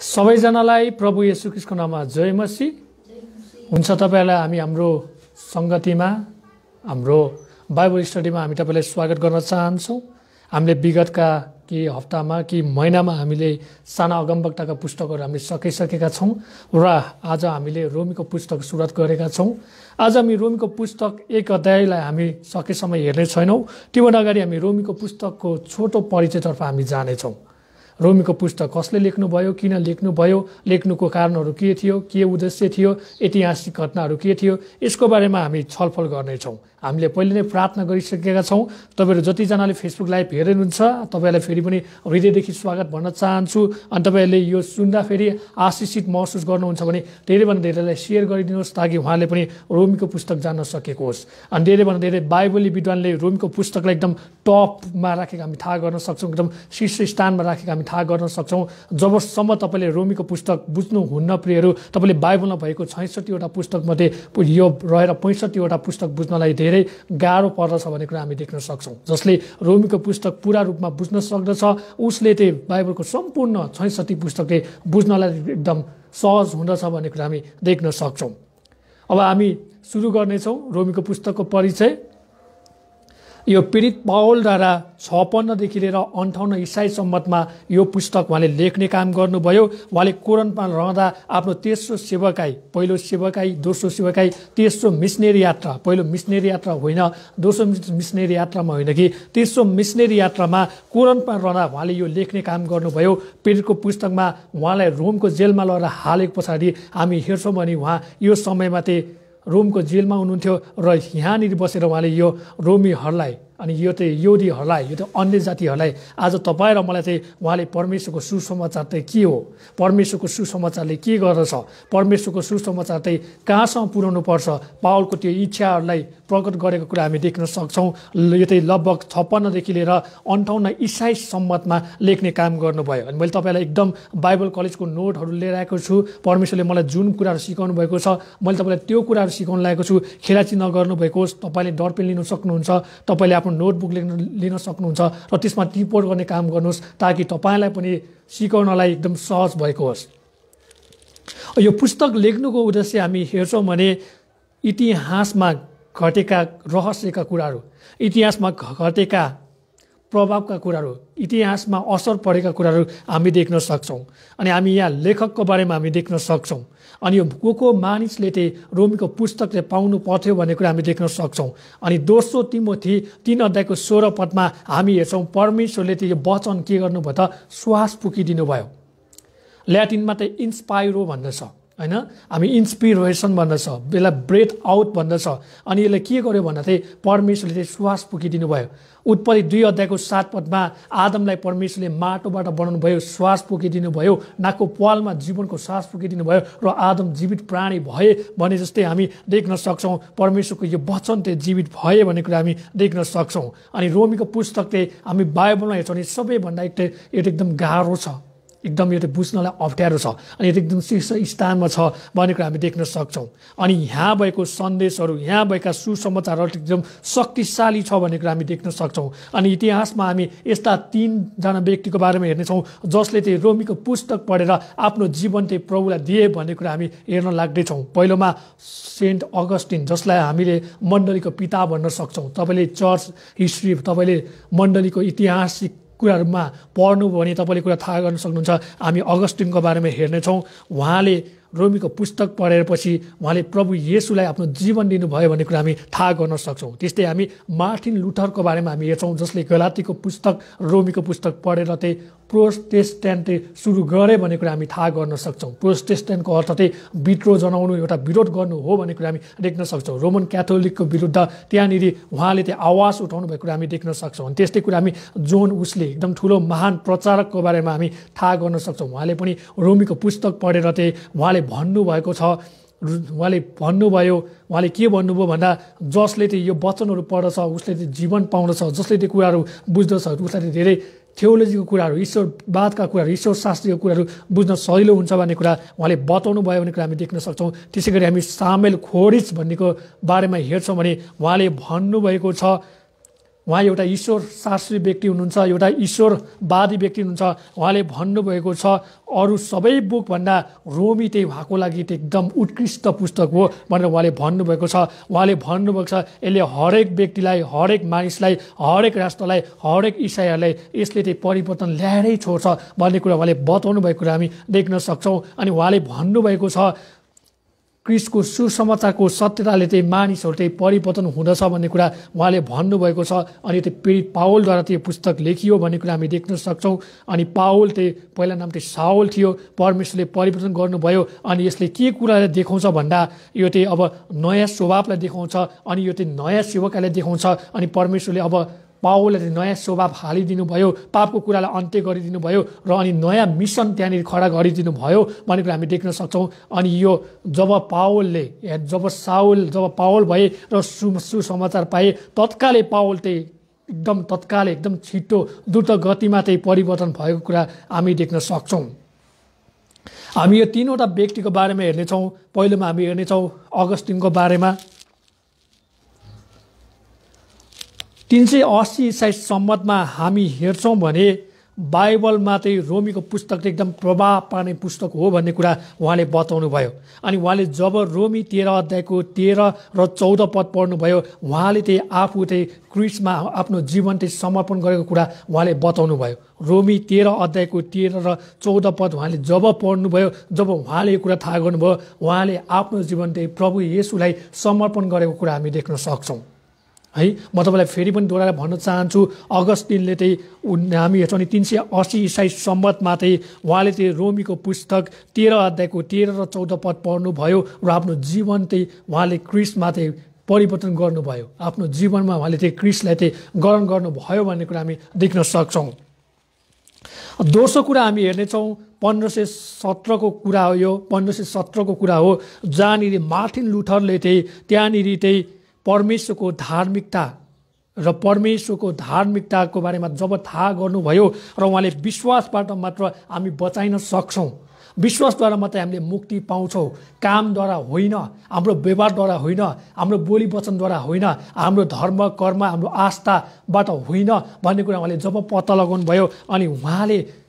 सबैजनालाई प्रभु येशू ख्रीष्टको नाममा जय मसीह हुन्छ। तपाईहरुलाई हामी हाम्रो संगतिमा हाम्रो बाइबल स्टडीमा हामी तपाईलाई स्वागत गर्न चाहन्छौँ। हामीले विगतका केही हप्तामा केही महिनामा हामीले साना अगमवक्ताका पुस्तकहरू हामीले सकिसकेका छौँ र आज हामीले रोमीको पुस्तक सुरुवात गरेका छौँ। आज हामी रोमीको पुस्तक एक अध्यायलाई हामी सकेसम्म हेर्ने छैनौँ। त्योभन्दा अगाडि हामी रोमीको पुस्तकको छोटो परिचयतर्फ हामी जानेछौँ। रोमीको पुस्तक कसले लेख्नुभयो, किन लेख्नुभयो, लेख्नुको कारणहरू के थियो, के उद्देश्य थियो, ऐतिहासिक घटनाहरू के थियो, यसको बारेमा हामी छलफल गर्नेछौँ। हामीले पहिले नै प्रार्थना गरिसकेका छौँ। तपाईँहरू जतिजनाले फेसबुक लाइभ हेर्नुहुन्छ तपाईँलाई फेरि पनि हृदयदेखि स्वागत भन्न चाहन्छु। अनि तपाईँहरूले यो सुन्दाखेरि आशिषित महसुस गर्नुहुन्छ भने धेरैभन्दा धेरैलाई सेयर गरिदिनुहोस् ताकि उहाँले पनि रोमीको पुस्तक जान्न सकेको होस्। अनि धेरैभन्दा धेरै बाइबली विद्वानले रोमीको पुस्तकलाई एकदम टपमा राखेको हामी थाहा गर्न सक्छौँ, एकदम शीर्ष स्थानमा राखेको हामी थाहा गर्न सक्छौँ। जबसम्म तपाईँले रोमीको पुस्तक बुझ्नुहुन्न प्रियहरू, तपाईँले बाइबलमा भएको 66वटा पुस्तकमध्ये यो रहेर 65वटा पुस्तक बुझ्नलाई धेरै गाह्रो पर्दछ भन्ने कुरा हामी देख्न सक्छौँ। जसले रोमीको पुस्तक पूरा रूपमा बुझ्न सक्दछ उसले चाहिँ बाइबलको सम्पूर्ण 66 पुस्तकले बुझ्नलाई एकदम सहज हुँदछ भन्ने कुरा हामी देख्न सक्छौँ। अब हामी सुरु गर्नेछौँ रोमीको पुस्तकको परिचय। यो पीडित पावलद्वारा 56देखि लिएर 58 ईसाई सम्मतमा यो पुस्तक उहाँले लेख्ने काम गर्नुभयो। उहाँले कोरिन्थमा रहँदा आफ्नो तेस्रो सेवकाई, पहिलो सेवकाई, दोस्रो सेवकाई, तेस्रो मिसनेरी यात्रा, पहिलो मिसनेरी यात्रा होइन, दोस्रो मिसनेरी यात्रामा होइन कि तेस्रो मिसनेरी यात्रामा कोरिन्थमा रहँदा उहाँले यो लेख्ने काम गर्नुभयो। पीडितको पुस्तकमा उहाँलाई रोमको जेलमा लगेर हालेको पछाडि हामी हेर्छौँ भने उहाँ यो समयमा चाहिँ रोमको जेलमा हुनुहुन्थ्यो र यहाँनिर बसेर उहाँले यो रोमीहरूलाई अनि यो चाहिँ यहुदीहरूलाई, यो चाहिँ अन्य जातिहरूलाई आज तपाईँ र मलाई चाहिँ उहाँले परमेश्वरको सुसमाचार चाहिँ के हो, परमेश्वरको सुसमाचारले के गर्दछ, परमेश्वरको सुसमाचार चाहिँ कहाँसम्म पुर्याउनु पर्छ, पावलको त्यो इच्छाहरूलाई प्रकट गरेको कुरा हामी देख्न सक्छौँ। यो चाहिँ लगभग 56देखि लिएर 58 ईसाई सम्मतमा लेख्ने काम गर्नुभयो। अनि मैले तपाईँलाई एकदम बाइबल कलेजको नोटहरू लिएर आएको छु। परमेश्वरले मलाई जुन कुराहरू सिकाउनु भएको छ मैले तपाईँलाई त्यो कुराहरू सिकाउन लागेको छु। खेलाची नगर्नुभएको होस्, तपाईँले डरपेन लिन सक्नुहुन्छ, तपाईँले आफ्नो नोटबुक लिन सक्नुहुन्छ र त्यसमा रिपोर्ट गर्ने काम गर्नुहोस् ताकि तपाईँलाई पनि सिकाउनलाई एकदम सहज भएको होस्। यो पुस्तक लेख्नुको उद्देश्य हामी हेर्छौँ भने इतिहासमा घटेका रहस्यका कुराहरू, इतिहासमा घटेका प्रभावका कुराहरू, इतिहासमा असर परेका कुराहरू हामी देख्न सक्छौँ। अनि हामी यहाँ लेखकको बारेमा हामी देख्न सक्छौँ। अनि यो को मानिसले चाहिँ रोमीको पुस्तक चाहिँ पाउनु पर्थ्यो भन्ने कुरा हामी देख्न सक्छौँ। अनि दोस्रो तिमोथी 3 अध्यायको 16 पदमा हामी हेर्छौँ परमेश्वरले चाहिँ यो वचन के गर्नुभयो त श्वास फुकिदिनु भयो। ल्याटिनमा चाहिँ इन्स्पाइरो भन्दछ होइन, हामी इन्सपिरेसन भन्दछ, यसलाई ब्रेथ आउट भन्दछ। अनि यसलाई के गर्यो भन्दा चाहिँ परमेश्वरले चाहिँ श्वास फुकिदिनु भयो। उत्पत्ति 2 अध्यायको 7 पदमा आदमलाई परमेश्वरले माटोबाट बनाउनु भयो, श्वास फुकिदिनु भयो, नाकको पालमा जीवनको श्वास फुकिदिनु भयो र आदम जीवित प्राणी भए भने जस्तै हामी देख्न सक्छौँ। परमेश्वरको यो वचन चाहिँ जीवित भए भन्ने कुरा हामी देख्न सक्छौँ। अनि रोमीको पुस्तकले हामी बाइबलमा हेर्छौँ भने सबैभन्दा एकदम गाह्रो छ, एकदम यो बुझ्नलाई अप्ठ्यारो छ अनि एकदम शीर्ष स्थानमा छ भन्ने कुरा हामी देख्न सक्छौँ। अनि यहाँ भएको सन्देशहरू, यहाँ भएका सुसमाचारहरू एकदम शक्तिशाली छ भन्ने कुरा हामी देख्न सक्छौँ। अनि इतिहासमा हामी यस्ता 3जना व्यक्तिको बारेमा हेर्नेछौँ जसले चाहिँ रोमीको पुस्तक पढेर आफ्नो जीवन चाहिँ प्रभुलाई दिए भन्ने कुरा हामी हेर्न लाग्दैछौँ। पहिलोमा सेन्ट अगस्टिन, जसलाई हामीले मण्डलीको पिता भन्न सक्छौँ। तपाईँले चर्च हिस्ट्री, तपाईँले मण्डलीको ऐतिहासिक कुराहरूमा पढ्नुभयो भने तपाईँले कुरा थाहा गर्न सक्नुहुन्छ। हामी अगस्टिनको बारेमा हेर्नेछौँ। उहाँले रोमीको पुस्तक पढेपछि उहाँले प्रभु येशूलाई आफ्नो जीवन दिनुभयो भन्ने कुरा हामी थाहा गर्न सक्छौँ। त्यस्तै हामी मार्टिन लुथरको बारेमा हामी हेर्छौँ जसले गलातीको पुस्तक, रोमीको पुस्तक पढेर चाहिँ प्रोटेस्ट्यान्ट सुरु गरे भन्ने कुरा हामी थाहा गर्न सक्छौँ। प्रोटेस्ट्यान्टको अर्थ चाहिँ विद्रोह जनाउनु, एउटा विरोध गर्नु हो भन्ने कुरा हामी देख्न सक्छौँ। रोमन क्याथोलिकको विरुद्ध त्यहाँनिर उहाँले चाहिँ आवाज उठाउनु भएको कुरा हामी देख्न सक्छौँ। अनि त्यस्तै कुरा हामी जोन उसले, एकदम ठुलो महान प्रचारकको बारेमा हामी थाहा गर्न सक्छौँ। उहाँले पनि रोमीको पुस्तक पढेर चाहिँ उहाँले भन्नुभएको छ, उहाँले भन्नुभयो, उहाँले के भन्नुभयो भन्दा जसले चाहिँ यो वचनहरू पढ्दछ उसले चाहिँ जीवन पाउँदछ, जसले त्यो कुराहरू बुझ्दछ उसलाई धेरै थियोलोजीको कुराहरू, ईश्वरवादका कुराहरू, ईश्वर शास्त्रीको कुराहरू बुझ्न सजिलो हुन्छ भन्ने कुरा उहाँले बताउनु भयो भन्ने कुरा हामी देख्न सक्छौँ। त्यसै गरी हामी सामेल खोरिच भन्नेको बारेमा हेर्छौँ भने उहाँले भन्नुभएको छ उहाँ एउटा ईश्वर शास्त्री व्यक्ति हुनुहुन्छ, एउटा ईश्वरवादी व्यक्ति हुनुहुन्छ। उहाँले भन्नुभएको छ अरू सबै बुकभन्दा रोमी चाहिँ उहाँको लागि चाहिँ एकदम उत्कृष्ट पुस्तक हो भनेर उहाँले भन्नुभएको छ। उहाँले भन्नुभएको छ यसले हरेक व्यक्तिलाई, हरेक मानिसलाई, हरेक राष्ट्रलाई, हरेक इसाईहरूलाई यसले चाहिँ परिवर्तन ल्याएरै छोड्छ भन्ने कुरा उहाँले बताउनु भएको कुरा हामी देख्न सक्छौँ। अनि उहाँले भन्नुभएको छ क्रिस्टको सुसमाचारको सत्यताले चाहिँ मानिसहरू चाहिँ परिवर्तन हुँदछ भन्ने कुरा उहाँले भन्नुभएको छ। अनि त्यो पीडित पावलद्वारा त्यो पुस्तक लेखियो भन्ने कुरा हामी देख्न सक्छौँ। अनि पावल चाहिँ पहिला नाम चाहिँ साउल थियो, परमेश्वरले परिवर्तन गर्नुभयो। अनि यसले के कुरालाई देखाउँछ भन्दा यो चाहिँ अब नयाँ स्वभावलाई देखाउँछ, अनि यो चाहिँ नयाँ सेवकलाई देखाउँछ। अनि परमेश्वरले अब पावलले नयाँ स्वभाव हालिदिनु भयो, पापको कुरालाई अन्त्य गरिदिनु भयो र अनि नयाँ मिसन त्यहाँनिर खडा गरिदिनु भयो भन्ने कुरा हामी देख्न सक्छौँ। अनि यो जब पावल भए र सुसमाचार पाए तत्कालै पावल चाहिँ एकदम छिटो द्रुत गतिमा चाहिँ परिवर्तन भएको कुरा हामी देख्न सक्छौँ। हामी यो तीनवटा व्यक्तिको बारेमा हेर्नेछौँ। पहिलोमा हामी हेर्नेछौँ अगस्टिनको बारेमा। 380 ईसाई सम्मतमा हामी हेर्छौँ भने बाइबलमा चाहिँ रोमीको पुस्तक चाहिँ एकदम प्रभाव पार्ने पुस्तक हो भन्ने कुरा उहाँले बताउनु भयो। अनि उहाँले जब रोमी 13 अध्यायको 13 र 14 पद पढ्नुभयो, उहाँले चाहिँ आफू चाहिँ क्रिस्टमा आफ्नो जीवन चाहिँ समर्पण गरेको कुरा उहाँले बताउनु भयो। रोमी 13 अध्यायको 13 र 14 पद उहाँले जब पढ्नुभयो, जब उहाँले यो कुरा थाहा गर्नुभयो, उहाँले आफ्नो जीवन चाहिँ प्रभु येशूलाई समर्पण गरेको कुरा हामी देख्न सक्छौँ है। म तपाईँलाई फेरि पनि दोहोऱ्याएर भन्न चाहन्छु, अगस्टिनले चाहिँ हामी हेर्छौँ नि 380 ईसाई सम्मतमा चाहिँ उहाँले चाहिँ रोमीको पुस्तक 13 अध्यायको 13 र 14 पद पढ्नुभयो र आफ्नो जीवन चाहिँ उहाँले क्रिस्टमा चाहिँ परिवर्तन गर्नुभयो। आफ्नो जीवनमा उहाँले चाहिँ क्रिस्टलाई चाहिँ ग्रहण गर्नुभयो भन्ने कुरा हामी देख्न सक्छौँ। दोस्रो कुरा हामी हेर्नेछौँ 1517 को कुरा हो। यो 1517 को कुरा हो जहाँनिर मार्टिन लुथरले चाहिँ त्यहाँनिर चाहिँ परमेश्वरको धार्मिकता र परमेश्वरको धार्मिकताको बारेमा जब थाहा गर्नुभयो र उहाँले विश्वासबाट मात्र हामी बचाइन सक्छौँ, विश्वासद्वारा मात्रै हामीले मुक्ति पाउँछौँ, कामद्वारा होइन, हाम्रो व्यवहारद्वारा होइन, हाम्रो बोली वचनद्वारा होइन, हाम्रो धर्म कर्म हाम्रो आस्थाबाट होइन भन्ने कुरा उहाँले जब पत्ता लगाउनु भयो। अनि उहाँले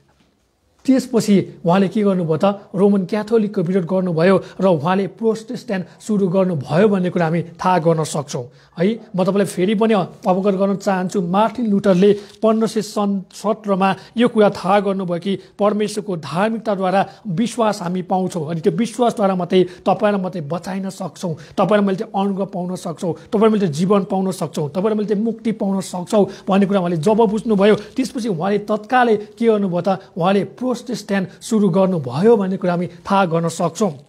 त्यसपछि उहाँले के गर्नुभयो त रोमन क्याथोलिकको विरोध गर्नुभयो र उहाँले प्रोटेस्ट्यान्ट सुरु गर्नुभयो भन्ने कुरा हामी थाहा गर्न सक्छौँ है। म तपाईँलाई फेरि पनि अवगत गर्न चाहन्छु, मार्टिन लुथरले 1517 यो कुरा थाहा गर्नुभयो कि परमेश्वरको धार्मिकताद्वारा विश्वास हामी पाउँछौँ। अनि त्यो विश्वासद्वारा मात्रै तपाईँलाई मात्रै बचाइन सक्छौँ, तपाईँलाई मैले चाहिँ अनुग्रह पाउन सक्छौँ, तपाईँलाई मैले जीवन पाउन सक्छौँ, तपाईँलाई मैले मुक्ति पाउन सक्छौँ भन्ने कुरा उहाँले जब बुझ्नुभयो, त्यसपछि उहाँले तत्कालै के गर्नुभयो त उहाँले प्रोटेस्ट्यान्ट सुरु गर्नुभयो भन्ने कुरा हामी थाहा गर्न सक्छौँ।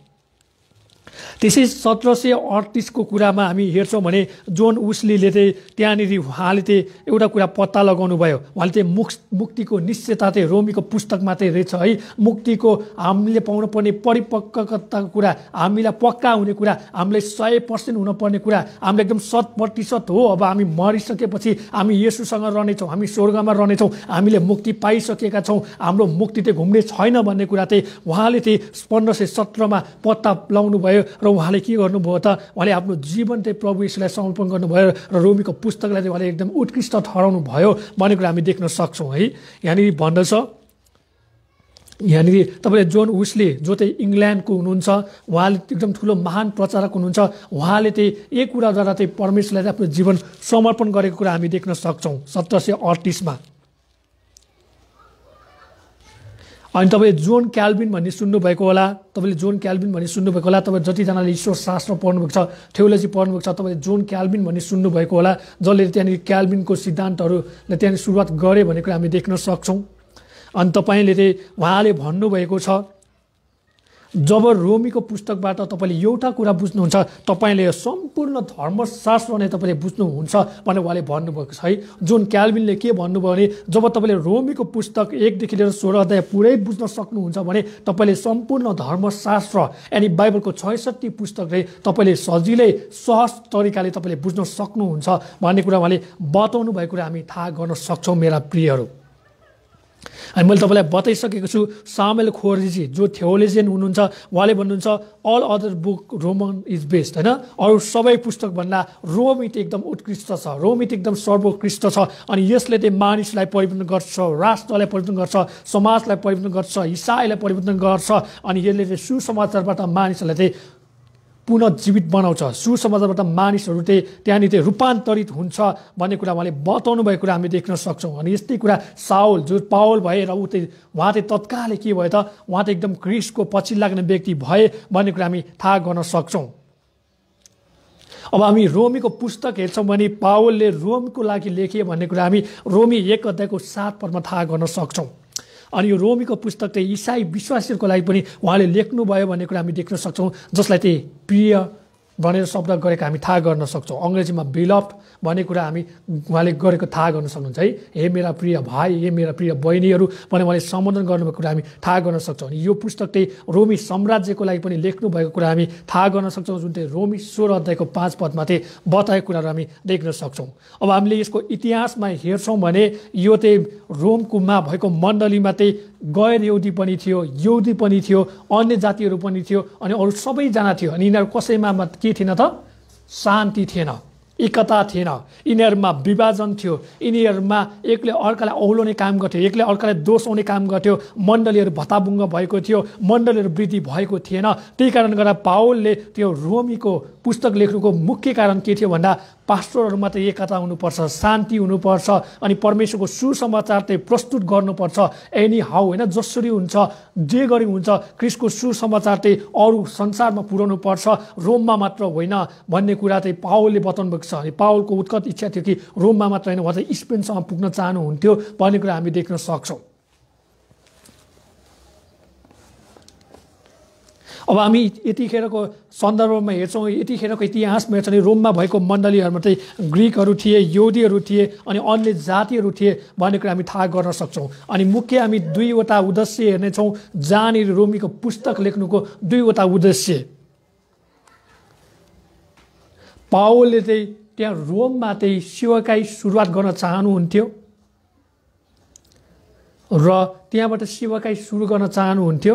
त्यसै 1738 को कुरामा हामी हेर्छौँ भने जोन उस्लीले चाहिँ त्यहाँनिर उहाँले चाहिँ एउटा कुरा पत्ता लगाउनु भयो। उहाँले चाहिँ मुक्तिको निश्चयता चाहिँ रोमीको पुस्तकमा चाहिँ रहेछ है। मुक्तिको हामीले पाउनुपर्ने परिपक्वताको कुरा, हामीलाई पक्का हुने कुरा, हामीलाई 100% हुनुपर्ने कुरा, हामीलाई एकदम 100% हो। अब हामी मरिसकेपछि हामी येशूसँग रहनेछौँ, हामी स्वर्गमा रहनेछौँ, हामीले मुक्ति पाइसकेका छौँ, हाम्रो मुक्ति चाहिँ घुम्ने छैन भन्ने कुरा चाहिँ उहाँले चाहिँ 1517 पत्ता लगाउनु भयो। र उहाँले के गर्नुभयो त उहाँले आफ्नो जीवन चाहिँ प्रभु येशूलाई समर्पण गर्नुभयो र रोमीको पुस्तकलाई चाहिँ उहाँले एकदम उत्कृष्ट ठहराउनु भयो भन्ने कुरा हामी देख्न सक्छौँ है। यहाँनिर भन्दछ, यहाँनिर तपाईँले जोन उस्ली जो चाहिँ इङ्ल्यान्डको हुनुहुन्छ, उहाँले एकदम ठुलो महान प्रचारक हुनुहुन्छ, उहाँले चाहिँ एक कुराद्वारा चाहिँ परमेश्वरलाई आफ्नो जीवन समर्पण गरेको कुरा हामी देख्न सक्छौँ 1738 अनि तपाईँ जोन क्याल्भिन भन्ने सुन्नुभएको होला, तपाईँले जोन क्याल्भिन भन्ने सुन्नुभएको होला। तपाईँ जतिजनाले ईश्वर शास्त्र पढ्नुभएको छ, थ्योलोजी पढ्नुभएको छ, तपाईँले जोन क्याल्भिन भन्ने सुन्नुभएको होला, जसले त्यहाँनिर क्याल्भिनको सिद्धान्तहरूले त्यहाँनिर सुरुवात गरे भन्ने कुरा हामी देख्न सक्छौँ। अनि तपाईँले चाहिँ उहाँले भन्नुभएको छ जब रोमीको पुस्तकबाट तपाईँले एउटा कुरा बुझ्नुहुन्छ, तपाईँले सम्पूर्ण धर्मशास्त्र नै तपाईँले बुझ्नुहुन्छ भनेर उहाँले भन्नुभएको छ है। जोन क्याल्भिनले के भन्नुभयो भने जब तपाईँले रोमीको पुस्तक 1 देखि लिएर 16 अध्याय पुरै बुझ्न सक्नुहुन्छ भने तपाईँले सम्पूर्ण धर्मशास्त्र यानि बाइबलको 66 पुस्तकले तपाईँले सजिलै सहज तरिकाले तपाईँले बुझ्न सक्नुहुन्छ भन्ने कुरा उहाँले बताउनु भएको कुरा हामी थाहा गर्न सक्छौँ मेरा प्रियहरू अनि मैले तपाईँलाई बताइसकेको छु सामुएल खोरेजी जो थियोलोजियन हुनुहुन्छ उहाँले भन्नुहुन्छ all other book Roman is best होइन अरू सबै पुस्तकभन्दा रोम इति एकदम उत्कृष्ट छ रोम इति एकदम सर्वोत्कृष्ट छ अनि यसले चाहिँ मानिसलाई परिवर्तन गर्छ राष्ट्रलाई परिवर्तन गर्छ समाजलाई परिवर्तन गर्छ इसाईलाई परिवर्तन गर्छ अनि यसले चाहिँ सुसमाचारबाट मानिसहरूलाई चाहिँ पुनः जीवित बनाउँछ सुसमाचारबाट मानिसहरू चाहिँ त्यहाँनिर चाहिँ रूपान्तरित हुन्छ भन्ने कुरा उहाँले बताउनु भएको कुरा हामी देख्न सक्छौँ अनि यस्तै कुरा साउल जो पावल भए र उहाँ चाहिँ तत्कालै के भयो त उहाँ त एकदम क्रिस्टको पछि लाग्ने व्यक्ति भए भन्ने कुरा हामी थाहा गर्न सक्छौँ अब हामी रोमीको पुस्तक हेर्छौँ भने पावलले रोमको लागि लेखे भन्ने कुरा हामी रोमी 1:7 थाहा गर्न सक्छौँ अनि यो रोमीको पुस्तक चाहिँ इसाई विश्वासीहरूको लागि पनि उहाँले लेख्नुभयो भन्ने कुरा हामी देख्न सक्छौँ जसलाई चाहिँ प्रिय भनेर शब्द गरेको हामी थाहा गर्न सक्छौँ अङ्ग्रेजीमा बिलभ्ड भन्ने कुरा हामी उहाँले गरेको थाहा गर्न सक्नुहुन्छ है हे मेरा प्रिय भाइ हे मेरा प्रिय बहिनीहरू भने उहाँले सम्बोधन गर्नुभएको कुरा हामी थाहा गर्न सक्छौँ अनि यो पुस्तक चाहिँ रोमी साम्राज्यको लागि पनि लेख्नुभएको कुरा हामी थाहा गर्न सक्छौँ जुन चाहिँ रोमी 16:5 चाहिँ बताएको कुराहरू हामी देख्न सक्छौँ अब हामीले यसको इतिहासमा हेर्छौँ भने यो चाहिँ रोमकोमा भएको मण्डलीमा चाहिँ गैर यहुदी पनि थियो यहुदी पनि थियो अन्य जातिहरू पनि थियो अनि अरू सबैजना थियो अनि यिनीहरू कसैमा के थिएन त शान्ति थिएन एकता थिएन यिनीहरूमा विभाजन थियो यिनीहरूमा एकले अर्कालाई औलोने काम गर्थ्यो एकले अर्कालाई दोष आउने काम गर्थ्यो मण्डलीहरू भत्ताभुङ्ग भएको थियो मण्डलीहरू वृद्धि भएको थिएन त्यही कारण गर्दा पावलले त्यो रोमीको पुस्तक लेख्नुको मुख्य कारण के थियो भन्दा पास्टरहरूमा चाहिँ एकता हुनुपर्छ शान्ति हुनुपर्छ अनि परमेश्वरको सुसमाचार चाहिँ प्रस्तुत गर्नुपर्छ एनी हाउ होइन जसरी हुन्छ जे गरी हुन्छ क्रिस्टको सुसमाचार चाहिँ अरू संसारमा पुर्याउनु पर्छ रोममा मात्र होइन भन्ने कुरा चाहिँ पावलले बताउनु भएको छ अनि पावलको उत्कट इच्छा थियो कि रोममा मात्र होइन उहाँ चाहिँ स्पेनसम्म पुग्न चाहनुहुन्थ्यो भन्ने कुरा हामी देख्न सक्छौँ अब हामी यतिखेरको सन्दर्भमा हेर्छौँ यतिखेरको इतिहासमा हेर्छौँ भने रोममा भएको मण्डलीहरूमा चाहिँ ग्रिकहरू थिए यहुदीहरू थिए अनि अन्य जातिहरू थिए भन्ने कुरा हामी थाहा गर्न सक्छौँ अनि मुख्य हामी 2वटा उद्देश्य हेर्नेछौँ जहाँनिर रोमीको पुस्तक लेख्नुको 2वटा उद्देश्य पावलले चाहिँ त्यहाँ रोममा चाहिँ सेवाकाई सुरुवात गर्न चाहनुहुन्थ्यो र त्यहाँबाट सेवाकाई सुरु गर्न चाहनुहुन्थ्यो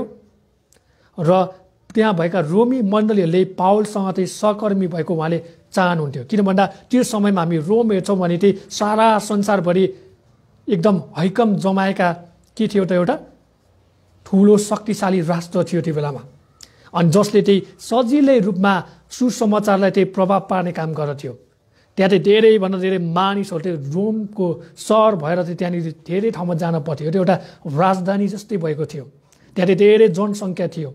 र त्यहाँ भएका रोमी मण्डलीहरूले पावलसँग चाहिँ सहकर्मी भएको उहाँले चाहनुहुन्थ्यो किन भन्दा त्यो समयमा हामी रोम हेर्छौँ भने चाहिँ सारा संसारभरि एकदम हैकम जमाएका के थियो त एउटा ठुलो शक्तिशाली राष्ट्र थियो त्यो बेलामा अनि जसले चाहिँ सजिलै रूपमा सुसमाचारलाई चाहिँ प्रभाव पार्ने काम गर्थ्यो त्यहाँ चाहिँ धेरैभन्दा धेरै मानिसहरू चाहिँ रोमको सहर भएर चाहिँ त्यहाँनिर धेरै ठाउँमा जान पर्थ्यो त्यो एउटा राजधानी जस्तै भएको थियो त्यहाँ चाहिँ धेरै जनसङ्ख्या थियो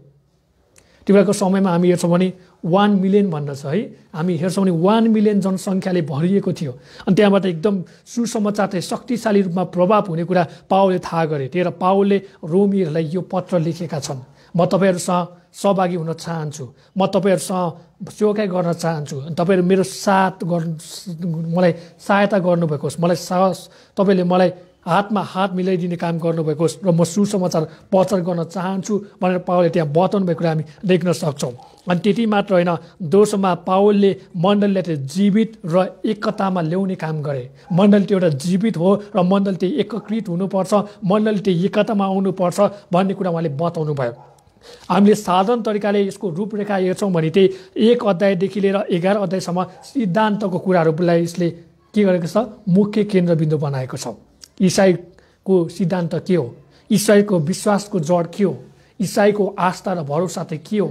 त्यो बेलाको समयमा हामी हेर्छौँ भने 1 मिलियन भन्दछ है हामी हेर्छौँ भने 1 मिलियन जनसङ्ख्याले भरिएको थियो अनि त्यहाँबाट एकदम सुसमाचार चाहिँ शक्तिशाली रूपमा प्रभाव हुने कुरा पावलले थाहा गरे त्यही पावलले रोमीहरूलाई यो पत्र लेखेका छन् म तपाईँहरूसँग सहभागी हुन चाहन्छु म तपाईँहरूसँग सेवाकाई गर्न चाहन्छु तपाईँहरू मेरो साथ मलाई सहायता गर्नुभएको होस् मलाई साहस तपाईँले मलाई हातमा हात मिलाइदिने काम गर्नुभएको होस् र म सुसमाचार प्रचार गर्न चाहन्छु भनेर पावलले त्यहाँ बताउनु भएको कुरा हामी देख्न सक्छौँ अनि त्यति मात्र होइन दोस्रोमा पावलले मण्डलीलाई चाहिँ जीवित र एकतामा ल्याउने काम गरे मण्डली त्यो एउटा जीवित हो र मण्डली चाहिँ एकीकृत हुनुपर्छ मण्डली चाहिँ एकतामा आउनुपर्छ भन्ने कुरा उहाँले बताउनु भयो हामीले साधारण तरिकाले यसको रूपरेखा हेर्छौँ भने चाहिँ 1 अध्यायदेखि लिएर 11 अध्यायसम्म सिद्धान्तको कुराहरूलाई यसले के गरेको छ मुख्य केन्द्रबिन्दु बनाएको छ इसाईको सिद्धान्त के हो इसाईको विश्वासको जड के हो इसाईको आस्था र भरोसा चाहिँ के हो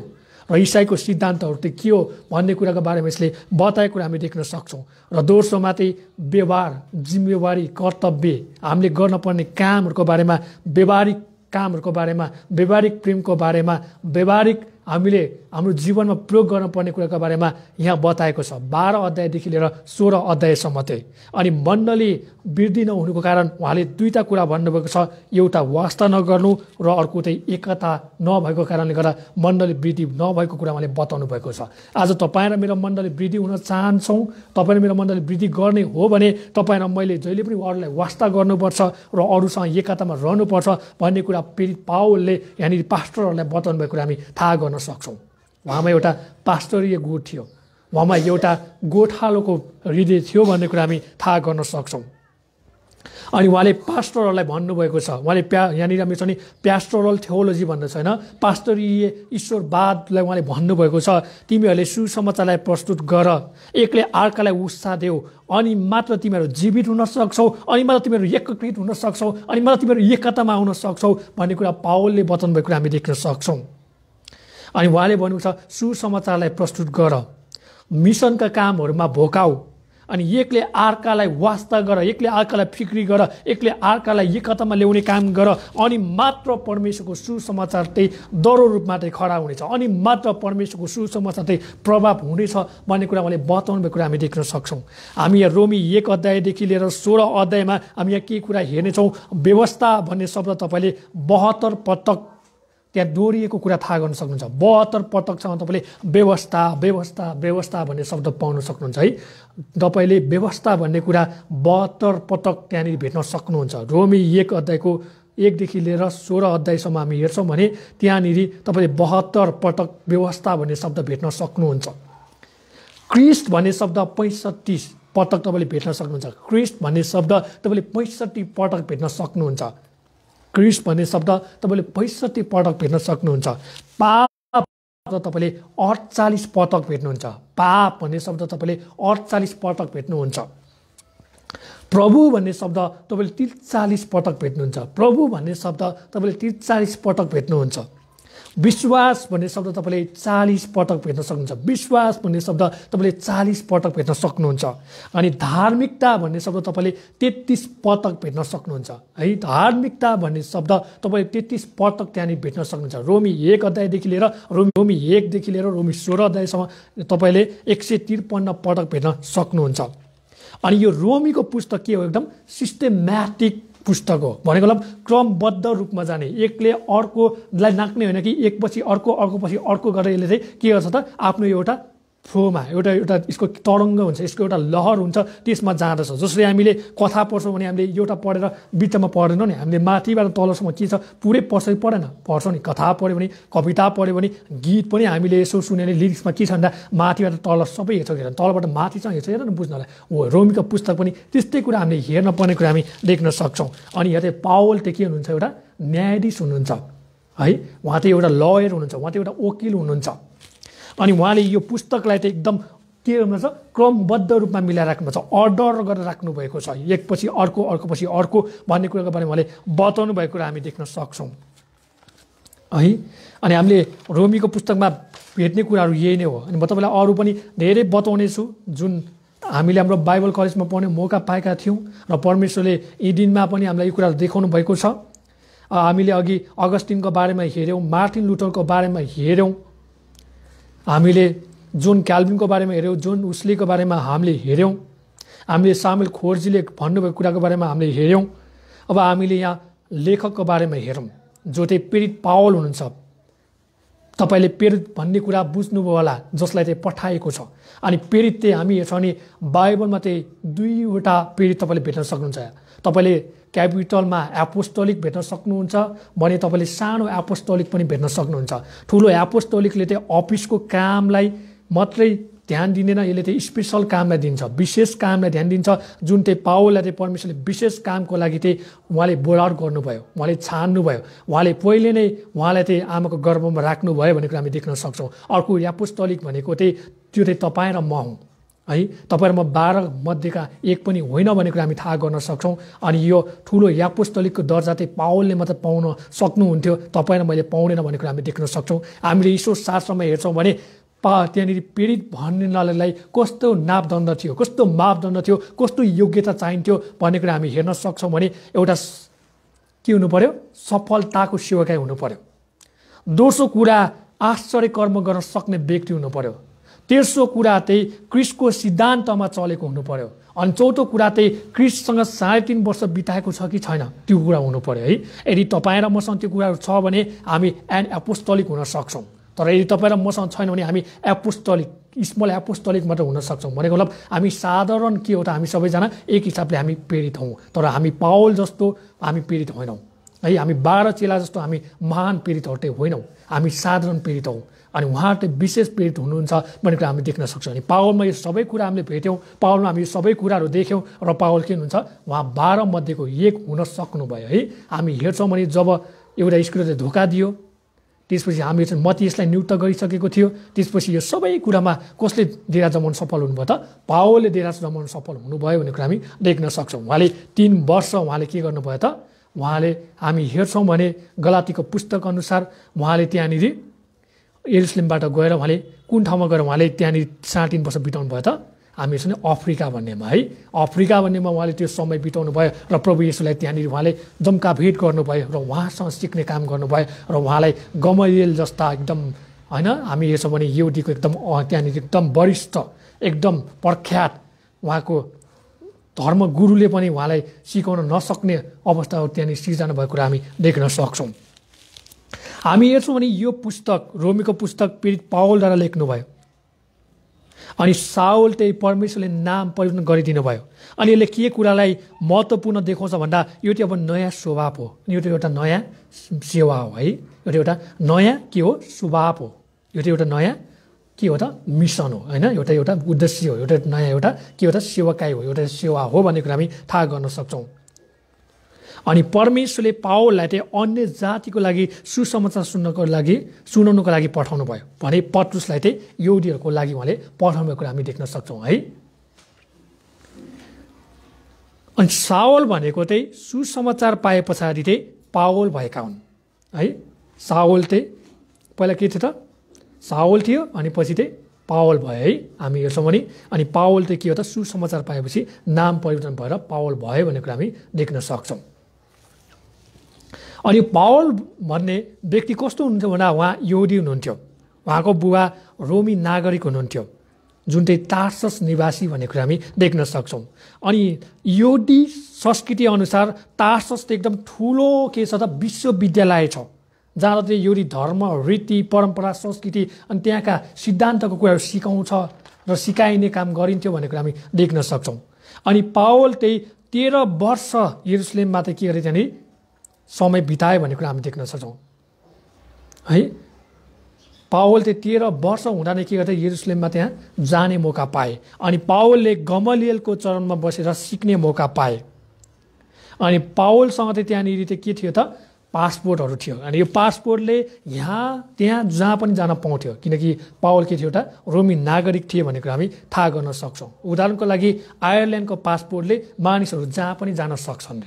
र इसाईको सिद्धान्तहरू चाहिँ के हो भन्ने कुराको बारेमा यसले बताएको कुरा हामी देख्न सक्छौँ र दोस्रोमा चाहिँ व्यवहार जिम्मेवारी कर्तव्य हामीले गर्नुपर्ने कामहरूको बारेमा व्यवहारिक कामहरूको बारेमा व्यवहारिक प्रेमको बारेमा व्यवहारिक हामीले हाम्रो जीवनमा प्रयोग गर्नुपर्ने कुराको बारेमा यहाँ बताएको छ 12 अध्यायदेखि लिएर 16 अध्यायसम्म चाहिँ अनि मण्डली वृद्धि नहुनुको कारण उहाँले 2टा कुरा भन्नुभएको छ एउटा वास्ता नगर्नु र अर्को चाहिँ एकता नभएको कारणले गर्दा मण्डली वृद्धि नभएको कुरा उहाँले बताउनु भएको छ आज तपाईँ र मेरो मण्डली वृद्धि हुन चाहन्छौँ तपाईँ र मेरो मण्डली वृद्धि गर्ने हो भने तपाईँ र मैले जहिले पनि अरूलाई वास्ता गर्नुपर्छ र अरूसँग एकतामा रहनुपर्छ भन्ने कुरा प्रेरित पावलले यहाँनिर पास्टरहरूलाई बताउनु भएको कुरा हामी थाहा गर्न सक्छौँ उहाँमा एउटा पास्टरीय गुण थियो उहाँमा एउटा गोठालोको हृदय थियो भन्ने कुरा हामी थाहा गर्न सक्छौँ अनि उहाँले पास्टरहरूलाई भन्नुभएको छ, उहाँले यहाँनिर मेरो छ नि प्यास्टोरल थियोलोजी भन्नु छैन, पास्टरीय ईश्वरवादलाई उहाँले भन्नुभएको छ, तिमीहरूले सुसमाचारलाई प्रस्तुत गर, एकले अर्कालाई उत्साह देऊ, अनि मात्र तिमीहरू जीवित हुन सक्छौ, अनि मात्र तिमीहरू एकीकृत हुन सक्छौ, अनि मात्र तिमीहरू एकतामा आउन सक्छौ भन्ने कुरा पावलले बताउनु भएको कुरा हामी देख्न सक्छौँ। अनि उहाँले भन्नुभएको छ सुसमाचारलाई प्रस्तुत गर, मिसनका कामहरूमा भोकाऊ, अनि एकले अर्कालाई वास्ता गर, एकले अर्कालाई फिक्री गर, एकले अर्कालाई एकतामा ल्याउने काम गर, अनि मात्र परमेश्वरको सुसमाचार चाहिँ दह्रो रूपमा चाहिँ खडा हुनेछ, अनि मात्र परमेश्वरको सुसमाचार चाहिँ प्रभाव हुनेछ भन्ने कुरा उहाँले बताउनु भएको कुरा हामी देख्न सक्छौँ। हामी यहाँ रोमी 1 अध्यायदेखि लिएर 16 अध्यायमा हामी यहाँ के कुरा हेर्नेछौँ, व्यवस्था भन्ने शब्द तपाईँले 72 पटक त्यहाँ दोहोरिएको कुरा थाहा गर्न सक्नुहुन्छ। 72 पटकसम्म तपाईँले व्यवस्था व्यवस्था व्यवस्था भन्ने शब्द पाउन सक्नुहुन्छ है। तपाईँले व्यवस्था भन्ने कुरा 72 पटक त्यहाँनिर भेट्न सक्नुहुन्छ। रोमी 1 अध्यायको 1 देखि लिएर 16 अध्यायसम्म हामी हेर्छौँ भने त्यहाँनिर तपाईँले 72 पटक व्यवस्था भन्ने शब्द भेट्न सक्नुहुन्छ। क्रिस्ट भन्ने शब्द 65 पटक तपाईँले भेट्न सक्नुहुन्छ। क्रिस्ट भन्ने शब्द तपाईँले 65 पटक भेट्न सक्नुहुन्छ। क्रिस्ट भन्ने शब्द तपाईँले 65 पटक भेट्न सक्नुहुन्छ। पाप तपाईँले 48 पटक भेट्नुहुन्छ। पाप भन्ने शब्द तपाईँले 48 पटक भेट्नुहुन्छ। प्रभु भन्ने शब्द तपाईँले 43 पटक भेट्नुहुन्छ। प्रभु भन्ने शब्द तपाईँले 43 पटक भेट्नुहुन्छ। विश्वास भन्ने शब्द तपाईँले 40 पटक भेट्न सक्नुहुन्छ। विश्वास भन्ने शब्द तपाईँले 40 पटक भेट्न सक्नुहुन्छ। अनि धार्मिकता भन्ने शब्द तपाईँले 33 पटक भेट्न सक्नुहुन्छ है। धार्मिकता भन्ने शब्द तपाईँले 33 पटक त्यहाँनिर भेट्न सक्नुहुन्छ। रोमी 1 अध्यायदेखि लिएर रोमी 1 देखि लिएर रोमी 16 अध्यायसम्म तपाईँले 153 पटक भेट्न सक्नुहुन्छ। अनि यो रोमीको पुस्तक के हो, एकदम सिस्टेमेटिक पुस्तक हो। भनेको मतलब क्रमबद्ध रूपमा जाने, एकले अर्कोलाई नाक्ने होइन कि एकपछि अर्को अर्कोपछि अर्को गरेर यसले चाहिँ के गर्छ त आफ्नो एउटा फ्लोमा एउटा यसको तरङ्ग हुन्छ, यसको एउटा लहर हुन्छ, त्यसमा जाँदछ। जसरी हामीले कथा पढ्छौँ भने हामीले एउटा पढेर बिचमा पढ्दैनौँ नि, हामीले माथिबाट तलसम्म के छ पुरै पढ्छौँ पढ्छौँ नि। कथा पढ्यो भने, कविता पढ्यो भने, गीत पनि हामीले यसो सुने लिरिक्समा के छ भन्दा माथिबाट तल सबै हेर्छौँ, तलबाट माथिसँग हेर्छौँ, हेर न बुझ्नलाई। हो रोमीको पुस्तक पनि त्यस्तै कुरा हामीले हेर्न पर्ने कुरा हामी देख्न सक्छौँ। अनि यहाँ चाहिँ पावल चाहिँ के हुनुहुन्छ, एउटा न्यायाधीश हुनुहुन्छ है। उहाँ चाहिँ एउटा लयर हुनुहुन्छ, उहाँ चाहिँ एउटा वकिल हुनुहुन्छ। अनि उहाँले यो पुस्तकलाई चाहिँ एकदम के गर्नुहुन्छ, क्रमबद्ध रूपमा मिलाएर राख्नु छ, अर्डर गरेर राख्नु भएको छ, एकपछि अर्को अर्कोपछि अर्को भन्ने कुराको बारेमा उहाँले बताउनु भएको कुरा हामी देख्न सक्छौँ है। अनि हामीले रोमीको पुस्तकमा भेट्ने कुराहरू यही नै हो। अनि म तपाईँलाई अरू पनि धेरै बताउने छु जुन हामीले हाम्रो बाइबल कलेजमा पढ्ने मौका पाएका थियौँ र परमेश्वरले यी दिनमा पनि हामीलाई यो कुराहरू देखाउनु भएको छ। हामीले अघि अगस्टिनको बारेमा हेऱ्यौँ, मार्टिन लुथरको बारेमा हेऱ्यौँ, हामीले जोन क्याल्भिनको बारेमा हेऱ्यौँ, जोन उस्लीको बारेमा हामीले हेऱ्यौँ, हामीले सामुएल खोर्जीले भन्नुभएको कुराको बारेमा हामीले हेऱ्यौँ। अब हामीले यहाँ लेखकको बारेमा हेरौँ जो चाहिँ प्रेरित पावल हुनुहुन्छ। तपाईँले प्रेरित भन्ने कुरा बुझ्नुभयो होला, जसलाई चाहिँ पठाएको छ। अनि प्रेरित चाहिँ हामी हेर्छौँ भने बाइबलमा चाहिँ 2वटा प्रेरित तपाईँले भेट्न सक्नुहुन्छ। तपाईँले क्यापिटलमा एपोस्टोलिक भेट्न सक्नुहुन्छ भने तपाईँले सानो एपोस्टोलिक पनि भेट्न सक्नुहुन्छ। ठुलो एपोस्टोलिकले चाहिँ अफिसको कामलाई मात्रै ध्यान दिँदैन, यसले चाहिँ स्पेसल कामलाई दिन्छ, विशेष कामलाई ध्यान दिन्छ। जुन चाहिँ पावललाई चाहिँ परमेश्वरले विशेष कामको लागि चाहिँ उहाँले बोलावट गर्नुभयो, उहाँले छान्नुभयो, उहाँले पहिले नै उहाँलाई चाहिँ आमाको गर्भमा राख्नुभयो भन्ने कुरा हामी देख्न सक्छौँ। अर्को एपोस्टोलिक भनेको चाहिँ त्यो चाहिँ तपाईँ र म हुँ है। तपाईँ र म 12 मध्येका एक पनि होइन भन्ने कुरा हामी थाहा गर्न सक्छौँ। अनि यो ठुलो एपोस्टोलिकको दर्जा चाहिँ पावलले मात्र पाउन सक्नुहुन्थ्यो, तपाईँ र मैले पाउँदैन भन्ने कुरा हामी देख्न सक्छौँ। हामीले ईश्वर शास्त्रमा हेर्छौँ भने त्यहाँनिर पीडित भन्नेलाई कस्तो मापदण्ड थियो, कस्तो मापदण्ड थियो, कस्तो योग्यता चाहिन्थ्यो भन्ने कुरा हामी हेर्न सक्छौँ। भने एउटा के हुनु पर्यो, सफलताको सेवकाई हुनु पर्यो। दोस्रो कुरा आश्चर्य कर्म गर्न सक्ने व्यक्ति हुनु पर्यो। तेस्रो कुरा चाहिँ क्रिस्टको सिद्धान्तमा चलेको हुनु पर्यो। अनि चौथो कुरा चाहिँ क्रिस्टसँग 3.5 वर्ष बिताएको छ कि छैन त्यो कुरा हुनु पर्यो है। यदि तपाईँ र मसँग त्यो कुराहरू छ भने हामी एन एपोस्टोलिक हुन सक्छौँ। तर यदि तपाईँ र मसँग छैन भने हामी एपोस्टोलिक, स्मल एपोस्टोलिक मात्र हुन सक्छौँ। भनेको मतलब हामी साधारण के हो त, हामी सबैजना एक हिसाबले हामी प्रेरित हौँ, तर हामी पावल जस्तो हामी प्रेरित होइनौँ है। हामी 12 चेला जस्तो हामी महान पीडितहरू चाहिँ होइनौँ, हामी साधारण पीडित हौँ अनि उहाँहरू चाहिँ विशेष पीडित हुनुहुन्छ भनेर हामी देख्न सक्छौँ। अनि पावलमा यो सबै कुरा हामीले भेट्यौँ, पावलमा हामी यो सबै कुराहरू देख्यौँ र पावल के हुनुहुन्छ, उहाँ 12 मध्येको एक हुन सक्नुभयो है। हामी हेर्छौँ भने जब एउटा स्क्रिप्टले धोका दियो, त्यसपछि हामीले चाहिँ मत्तियसलाई नियुक्त गरिसकेको थियो, त्यसपछि यो सबै कुरामा कसले डेरा जमाउन सफल हुनुभयो त? पावलले डेरा जमाउन सफल हुनुभयो भन्ने कुरा हामी देख्न सक्छौँ। उहाँले 3 वर्ष उहाँले के गर्नुभयो त? उहाँले हामी हेर्छौँ भने गलातीको पुस्तक अनुसार उहाँले त्यहाँनिर यरुशलेमबाट गएर उहाँले कुन ठाउँमा गएर उहाँले त्यहाँनिर 3.5 वर्ष बिताउनु भयो त? हामी हेर्छौँ अफ्रिका भन्नेमा है। अफ्रिका भन्नेमा उहाँले त्यो समय बिताउनु भयो र प्रभु येशूलाई त्यहाँनिर उहाँले जम्का भेट गर्नुभयो र उहाँसँग सिक्ने काम गर्नुभयो र उहाँलाई गमलिएल जस्ता एकदम होइन हामी हेर्छौँ भने यहुदीको एकदम त्यहाँनिर एकदम वरिष्ठ एकदम प्रख्यात उहाँको धर्मगुरुले पनि उहाँलाई सिकाउन नसक्ने अवस्थाहरू त्यहाँनिर सिर्जना भएको कुरा हामी देख्न सक्छौँ। हामी हेर्छौँ भने यो पुस्तक रोमीको पुस्तक पीडित पावलद्वारा लेख्नुभयो अनि साउल त्यही परमेश्वरले नाम परिवर्तन गरिदिनु भयो। अनि यसले के कुरालाई महत्त्वपूर्ण देखाउँछ भन्दा यो चाहिँ अब नयाँ स्वभाव हो, यो चाहिँ एउटा नयाँ सेवा हो है, यो चाहिँ एउटा नयाँ के हो स्वभाव हो, यो चाहिँ एउटा नयाँ के हो त मिसन हो होइन, एउटा उद्देश्य हो, एउटा नयाँ एउटा के हो त सेवकाई हो, एउटा सेवा हो भन्ने कुरा हामी थाहा गर्न सक्छौँ। अनि परमेश्वरले पावललाई चाहिँ अन्य जातिको लागि सुसमाचार सुनाउनुको लागि पठाउनु भयो भने पत्रुसलाई चाहिँ यहुदीहरूको लागि उहाँले पठाउनु भएको हामी देख्न सक्छौँ है। अनि साउल भनेको चाहिँ सुसमाचार पाए पछाडि चाहिँ पावल भएका हुन् है। साउल चाहिँ पहिला के थियो त? साउल थियो अनि पछि चाहिँ पावल भयो है। हामी हेर्छौँ भने अनि पावल चाहिँ के हो त? सुसमाचार पाएपछि नाम परिवर्तन भएर पावल भयो भन्ने कुरा हामी देख्न सक्छौँ। अनि पावल भन्ने व्यक्ति कस्तो हुनुहुन्थ्यो भन्दा उहाँ यहुदी हुनुहुन्थ्यो, उहाँको बुबा रोमी नागरिक हुनुहुन्थ्यो जुन चाहिँ टार्सस निवासी भन्ने कुरा हामी देख्न सक्छौँ। अनि यहुदी संस्कृति अनुसार टार्सस चाहिँ एकदम ठुलो के छ त विश्वविद्यालय छ जहाँ चाहिँ यहुदी धर्म रीति परम्परा संस्कृति अनि त्यहाँका सिद्धान्तको कुराहरू सिकाउँछ र सिकाइने काम गरिन्थ्यो भन्ने कुरा हामी देख्न सक्छौँ। अनि पावल चाहिँ 13 वर्ष यरुशलेममा चाहिँ के गरे त्यहाँनिर समय बिताए भन्ने कुरा हामी देख्न सक्छौँ है। पावल चाहिँ 13 वर्ष हुँदा नै के गर्थे यरुशलेममा त्यहाँ जाने मौका पाए अनि पावलले गमलिएलको चरणमा बसेर सिक्ने मौका पाए। अनि पावलसँग चाहिँ त्यहाँनिर चाहिँ के थियो त? पासपोर्टहरू थियो अनि यो पासपोर्टले यहाँ त्यहाँ जहाँ पनि जान पाउँथ्यो किनकि पावल के थियो एउटा रोमी नागरिक थिए भन्ने कुरा हामी थाहा गर्न सक्छौँ। उदाहरणको लागि आयरल्यान्डको पासपोर्टले मानिसहरू जहाँ पनि जान सक्छन्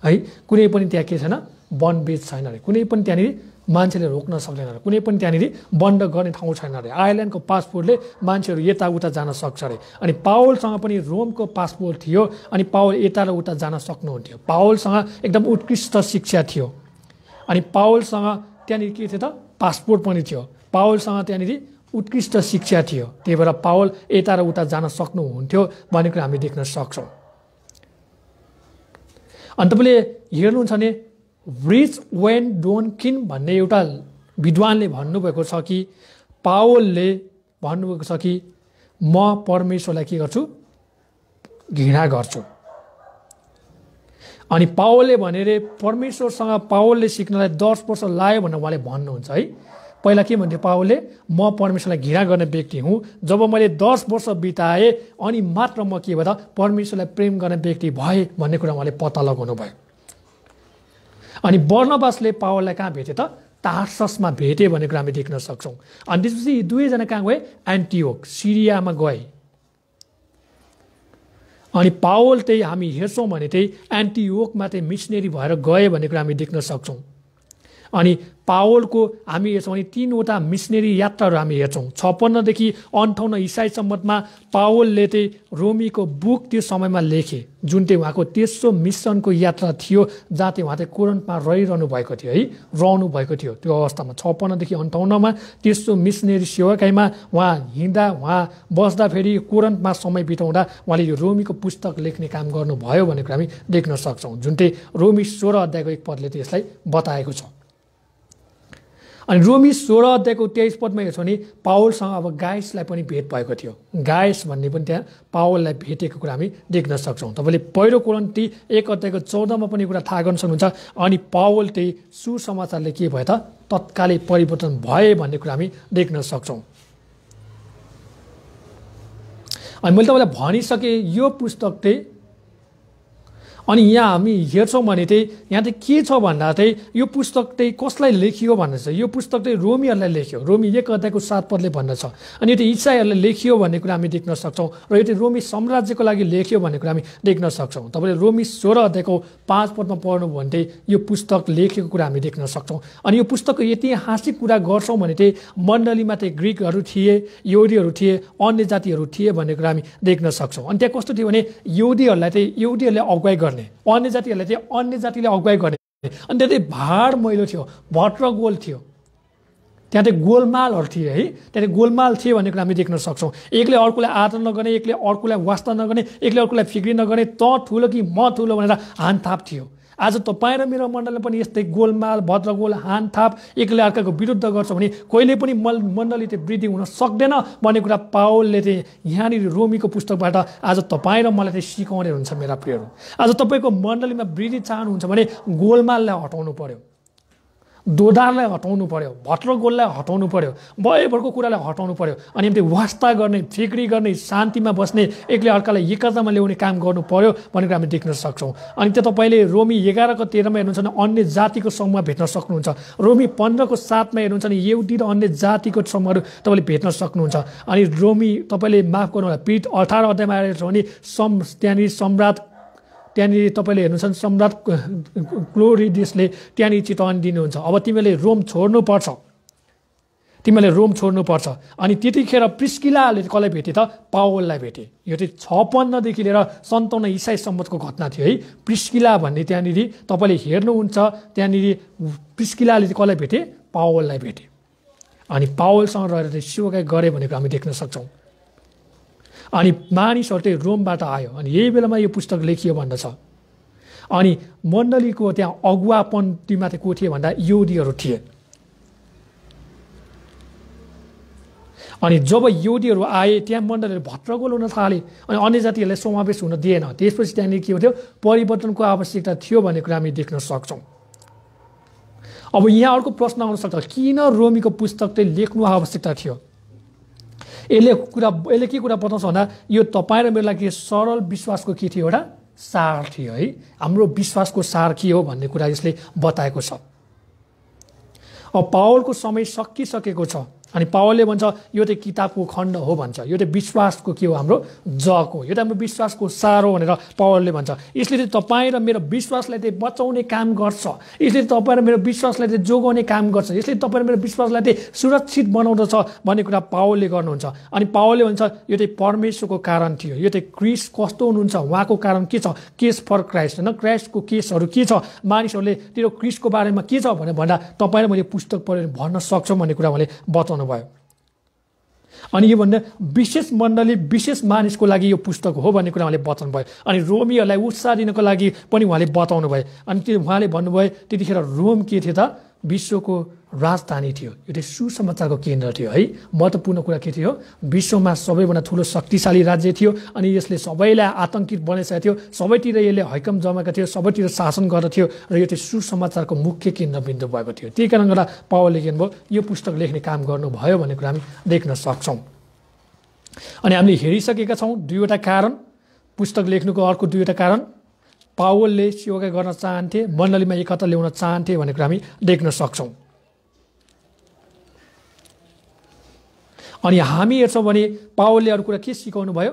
है, कुनै पनि त्यहाँ के छैन बनबेज छैन अरे, कुनै पनि त्यहाँनिर मान्छेले रोक्न सक्दैन अरे, कुनै पनि त्यहाँनिर बन्द गर्ने ठाउँ छैन अरे। आयरल्यान्डको पासपोर्टले मान्छेहरू यताउता जान सक्छ अरे। अनि पावलसँग पनि रोमको पासपोर्ट थियो अनि पावल यता र उता जान सक्नुहुन्थ्यो। पावलसँग एकदम उत्कृष्ट शिक्षा थियो अनि पावलसँग त्यहाँनिर के थियो त? पासपोर्ट पनि थियो। पावलसँग त्यहाँनिर उत्कृष्ट शिक्षा थियो, त्यही भएर पावल यता र उता जान सक्नुहुन्थ्यो भन्ने कुरा हामी देख्न सक्छौँ। अनि तपाईँले हेर्नुहुन्छ भने रिच वेन डोनकिन भन्ने एउटा विद्वानले भन्नुभएको छ कि पावलले भन्नुभएको छ कि म परमेश्वरलाई के गर्छु? घृणा गर्छु। अनि पावलले भनेर परमेश्वरसँग पावलले सिक्नलाई 10 वर्ष लाग्यो भनेर उहाँले भन्नुहुन्छ है। पहिला के भन्थ्यो पावलले? म परमेश्वरलाई घृणा गर्ने व्यक्ति हुँ, जब मैले 10 वर्ष बिताएँ अनि मात्र म के भयो त परमेश्वरलाई प्रेम गर्ने व्यक्ति भए भन्ने कुरा उहाँले पत्ता लगाउनु भयो। अनि बर्नबासले पावललाई कहाँ भेटे त? टार्ससमा भेटे भन्ने कुरा हामी देख्न सक्छौँ। अनि त्यसपछि यी दुवैजना कहाँ गए? एन्टिओक सिरियामा गए। अनि पावल चाहिँ हामी हेर्छौँ भने चाहिँ एन्टिओकमा चाहिँ मिसनरी भएर गए भन्ने कुरा हामी देख्न सक्छौँ। अनि पावलको हामी हेर्छौँ भने 3वटा मिसनरी यात्राहरू हामी हेर्छौँ। 56 देखि 58 इसाईसम्ममा पावलले चाहिँ रोमीको बुक त्यो समयमा लेखे जुन चाहिँ उहाँको तेस्रो मिसनको यात्रा थियो जहाँ चाहिँ उहाँ चाहिँ कोरिन्थमा रहिरहनु भएको थियो है, रहनु भएको थियो त्यो अवस्थामा। 56 देखि 58मा तेस्रो मिसनरी सेवकाईमा उहाँ हिँड्दा उहाँ बस्दाखेरि कोरिन्थमा समय बिताउँदा उहाँले यो रोमीको पुस्तक लेख्ने काम गर्नुभयो भन्ने कुरा हामी देख्न सक्छौँ जुन चाहिँ रोमी 16 अध्यायको 1 पदले चाहिँ यसलाई बताएको छ। अनि रोमी 16 अध्यायको 23 पदमा हेर्छौँ भने पावलसँग अब गायसलाई पनि भेट भएको थियो। गायस भन्ने पनि त्यहाँ पावललाई भेटेको कुरा हामी देख्न सक्छौँ। तपाईँले पहिलो कोरिन्थी 1 अध्यायको 14 मा पनि कुरा थाहा गर्न सक्नुहुन्छ। अनि पावल त्यही सुसमाचारले के भयो त तत्कालै परिवर्तन भए भन्ने कुरा हामी देख्न सक्छौँ। अनि मैले तपाईँलाई भनिसकेँ यो पुस्तक चाहिँ अनि यहाँ हामी हेर्छौँ भने चाहिँ यहाँ चाहिँ के छ भन्दा चाहिँ यो पुस्तक चाहिँ कसलाई लेखियो भन्ने छ। यो पुस्तक चाहिँ रोमीहरूलाई लेख्यो। रोमी 1 अध्यायको 7 पदले भन्दछ। अनि यो चाहिँ इसाईहरूलाई लेखियो भन्ने कुरा हामी देख्न सक्छौँ र यो चाहिँ रोमी साम्राज्यको लागि लेख्यो भन्ने कुरा हामी देख्न सक्छौँ। तपाईँले रोमी 16 अध्यायको 5 पदमा पढ्नुभयो भने चाहिँ यो पुस्तक लेखेको कुरा हामी देख्न सक्छौँ। अनि यो पुस्तकको ऐतिहासिक कुरा गर्छौँ भने चाहिँ मण्डलीमा चाहिँ ग्रिकहरू थिए, यहुदीहरू थिए, अन्य जातिहरू थिए भन्ने कुरा हामी देख्न सक्छौँ। अनि त्यहाँ कस्तो थियो भने यहुदीहरूले अगुवाई गर्ने, अन्य जातिहरूलाई चाहिँ अन्य जातिले अगुवाई गर्ने। अनि त्यहाँ चाहिँ भाड मैलो थियो, भट्रगोल थियो, त्यहाँ चाहिँ गोलमालहरू थिए है। त्यहाँ चाहिँ गोलमाल थिए भन्ने कुरा हामी देख्न सक्छौँ। एकले अर्कोलाई आदर नगर्ने, एकले अर्कोलाई वास्ता नगर्ने, एकले अर्कोलाई फिक्री नगर्ने, त ठुलो कि म ठुलो भनेर हानथाप थियो। आज तपाईँ र मेरो मण्डलीमा पनि यस्तै गोलमाल, भद्रगोल, हानथाप, एकले अर्काको विरुद्ध गर्छ भने कहिले पनि मण्डली चाहिँ वृद्धि हुन सक्दैन भन्ने कुरा पावलले चाहिँ यहाँनिर रोमीको पुस्तकबाट आज तपाईँ र मलाई चाहिँ सिकाउने हुन्छ। मेरा प्रियहरू, आज तपाईँको मण्डलीमा वृद्धि चाहनुहुन्छ भने गोलमाललाई हटाउनु पर्यो, दोधारलाई हटाउनु पर्यो, भट्रगोललाई हटाउनु पर्यो, भयभरको कुरालाई हटाउनु पर्यो। अनि त्यो वास्ता गर्ने, फिक्री गर्ने, शान्तिमा बस्ने, एकले अर्कालाई एकतामा ल्याउने काम गर्नु पर्यो भन्ने कुरा हामी देख्न सक्छौँ। अनि त्यो तपाईँले रोमी 11 को 13 मा हेर्नुहुन्छ भने अन्य जातिको समूह भेट्न सक्नुहुन्छ। रोमी 15 को 7 मा हेर्नुहुन्छ भने यहुदी र अन्य जातिको समूहहरू तपाईँले भेट्न सक्नुहुन्छ। अनि रोमी तपाईँले माफ गर्नु होला 18 अध्यायमा हेर्नुहुन्छ भने त्यहाँनिर तपाईँले हेर्नुहुन्छ सम्राट क्लोरिडियसले त्यहाँनिर चेतावनी दिनुहुन्छ, अब तिमीले रोम छोड्नुपर्छ, तिमीले रोम छोड्नुपर्छ। अनि त्यतिखेर प्रिस्किलाले कसलाई भेटे त? पावललाई भेटे। यो चाहिँ 56 देखि लिएर 57 इसाई सम्बन्धको घटना थियो है। प्रिस्किला भन्ने त्यहाँनिर तपाईँले हेर्नुहुन्छ, त्यहाँनिर प्रिस्किलाले कसलाई भेटे? पावललाई भेटे। अनि पावलसँग रहेर चाहिँ सेवाकाई गरे भनेको हामी देख्न सक्छौँ। अनि मानिसहरू चाहिँ रोमबाट आयो। अनि यही बेलामा यो पुस्तक लेखियो भन्दछ। अनि मण्डलीको त्यहाँ अगुवापन्थीमा चाहिँ को थिए भन्दा यहुदीहरू थिए। अनि जब यहुदीहरू आए त्यहाँ मण्डलीहरू भट्रगोल हुन थाले। अनि अन्य जातिहरूलाई समावेश हुन दिएन। त्यसपछि त्यहाँनिर के थियो? परिवर्तनको आवश्यकता थियो भन्ने कुरा हामी देख्न सक्छौँ। अब यहाँ अर्को प्रश्न आउन सक्छ, किन रोमीको पुस्तक चाहिँ लेख्नु आवश्यकता थियो? यसले के कुरा बताउँछ भन्दा यो तपाईँ र मेरो लागि सरल विश्वासको के थियो? एउटा सार थियो है। हाम्रो विश्वासको सार के हो भन्ने कुरा यसले बताएको छ। अब पावलको समय सकिसकेको छ। अनि पावलले भन्छ यो चाहिँ किताबको खण्ड हो भन्छ, यो चाहिँ विश्वासको के हो? हाम्रो जग हो, यो चाहिँ हाम्रो विश्वासको सार हो भनेर पावलले भन्छ। यसले चाहिँ तपाईँ र मेरो विश्वासलाई चाहिँ बचाउने काम गर्छ, यसले तपाईँ र मेरो विश्वासलाई चाहिँ जोगाउने काम गर्छ, यसले तपाईँ र मेरो विश्वासलाई चाहिँ सुरक्षित बनाउँदछ भन्ने कुरा पावलले गर्नुहुन्छ। अनि पावलले भन्छ यो चाहिँ परमेश्वरको कारण थियो, यो चाहिँ क्रिस्ट कस्तो हुनुहुन्छ उहाँको कारण के छ? केस फर क्राइस्ट, होइन? क्राइस्टको केसहरू के छ? मानिसहरूले त्यो क्रिस्टको बारेमा के छ भनेर भन्दा तपाईँ र मैले पुस्तक पढेर भन्न सक्छौँ भन्ने कुरा उहाँले बताउनु भयो। अनि यो भन्दा विशेष मण्डली, विशेष मानिसको लागि यो पुस्तक हो भन्ने कुरा उहाँले बताउनु भयो। अनि रोमीहरूलाई उत्साह दिनको लागि पनि उहाँले बताउनु भयो। अनि त्यो उहाँले भन्नुभयो त्यतिखेर रोम के थियो त? विश्वको राजधानी थियो, यो चाहिँ सुसमाचारको केन्द्र थियो है। महत्त्वपूर्ण कुरा के थियो? विश्वमा सबैभन्दा ठुलो शक्तिशाली राज्य थियो। अनि यसले सबैलाई आतङ्कित बनाइसकेको थियो, सबैतिर यसले हैकम जमाएका थियो, सबैतिर शासन गर्दथ्यो र यो चाहिँ सुसमाचारको मुख्य केन्द्रबिन्दु भएको थियो। त्यही कारण गर्दा पावलले के भन्नुभयो? यो पुस्तक लेख्ने काम गर्नुभयो भन्ने कुरा हामी देख्न सक्छौँ। अनि हामीले हेरिसकेका छौँ दुईवटा कारण, पुस्तक लेख्नुको अर्को दुईवटा कारण। पावलले सेवाकाई गर्न चाहन्थे, मण्डलीमा एकता ल्याउन चाहन्थे भन्ने कुरा हामी देख्न सक्छौँ। अनि हामी हेर्छौँ भने पावलले अरू कुरा के सिकाउनु भयो?